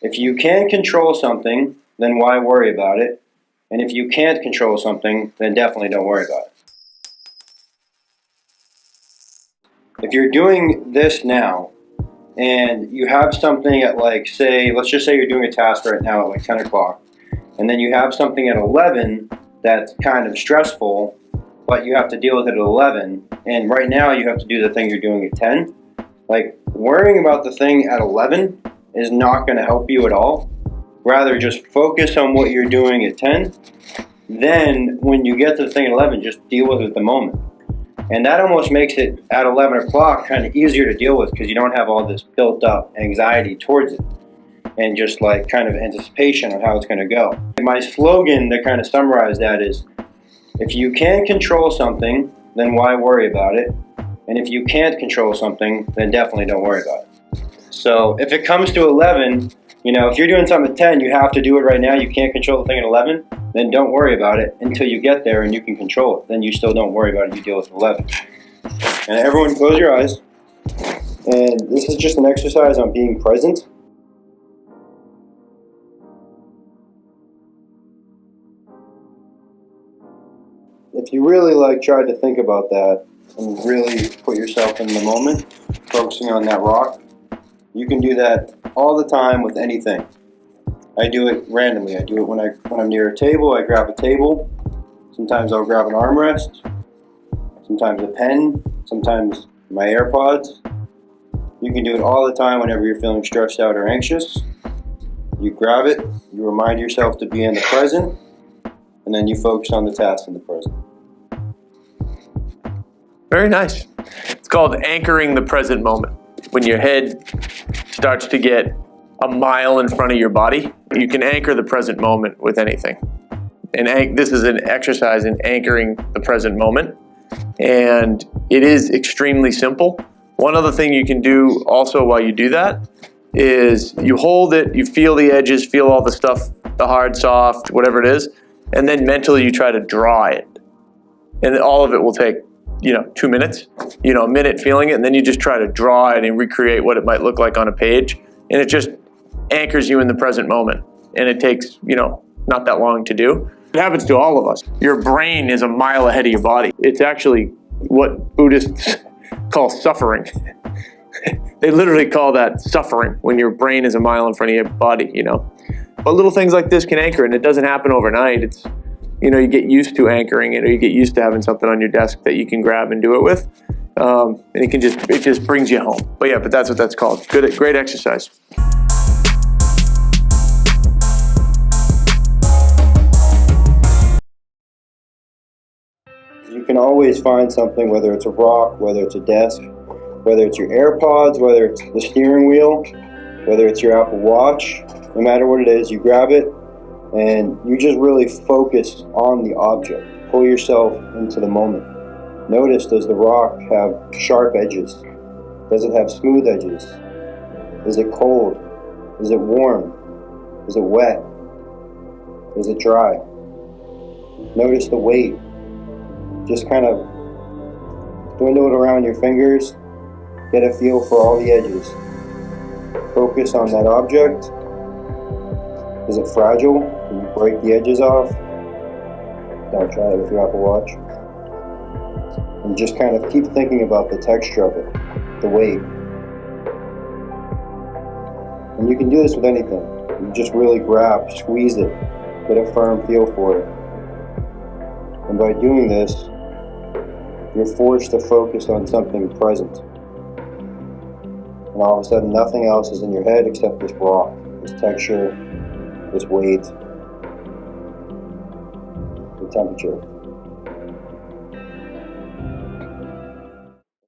If you can control something, then why worry about it? And if you can't control something, then definitely don't worry about it. If you're doing this now, and you have something at let's just say you're doing a task right now at like 10 o'clock, and then you have something at 11 that's kind of stressful, but you have to deal with it at 11, and right now you have to do the thing you're doing at 10. Like, worrying about the thing at 11 is not going to help you at all. Rather, just focus on what you're doing at 10. Then, when you get to the thing at 11, just deal with it at the moment. And that almost makes it at 11 o'clock kind of easier to deal with because you don't have all this built up anxiety towards it and just like kind of anticipation on how it's going to go. And my slogan that kind of summarized that is, if you can control something, then why worry about it? And if you can't control something, then definitely don't worry about it. So if it comes to 11, if you're doing something at 10, you have to do it right now, you can't control the thing at 11, then don't worry about it until you get there and you can control it. Then you still don't worry about it, you deal with 11. And everyone close your eyes. And this is just an exercise on being present. If you really try to think about that and really put yourself in the moment, focusing on that rock, you can do that all the time with anything. I do it randomly. I do it when I'm near a table. I grab a table. Sometimes I'll grab an armrest. Sometimes a pen. Sometimes my AirPods. You can do it all the time whenever you're feeling stressed out or anxious. You grab it. You remind yourself to be in the present, and then you focus on the task in the present. Very nice. It's called anchoring the present moment. When your head starts to get a mile in front of your body, you can anchor the present moment with anything. And this is an exercise in anchoring the present moment. And it is extremely simple. One other thing you can do also while you do that is you hold it, you feel the edges, feel all the stuff, the hard, soft, whatever it is, and then mentally you try to draw it. And all of it will take 2 minutes, a minute feeling it, and then you just try to draw it and recreate what it might look like on a page. And it just anchors you in the present moment. And it takes, not that long to do. It happens to all of us. Your brain is a mile ahead of your body. It's actually what Buddhists call suffering. They literally call that suffering when your brain is a mile in front of your body, But little things like this can anchor, and it doesn't happen overnight. It's, you get used to anchoring it, or you get used to having something on your desk that you can grab and do it with. And it just brings you home. But that's what that's called. Great exercise. You can always find something, whether it's a rock, whether it's a desk, whether it's your AirPods, whether it's the steering wheel, whether it's your Apple Watch, no matter what it is, you grab it and you just really focus on the object. Pull yourself into the moment. Notice, does the rock have sharp edges? Does it have smooth edges? Is it cold? Is it warm? Is it wet? Is it dry? Notice the weight. Just kind of dwindle it around your fingers. Get a feel for all the edges. Focus on that object. Is it fragile? Can you break the edges off? Don't try it with your Apple Watch. And just kind of keep thinking about the texture of it, the weight. And you can do this with anything. You just really grab, squeeze it, get a firm feel for it. And by doing this, you're forced to focus on something present. And all of a sudden, nothing else is in your head except this rock, this texture, this weight, the temperature.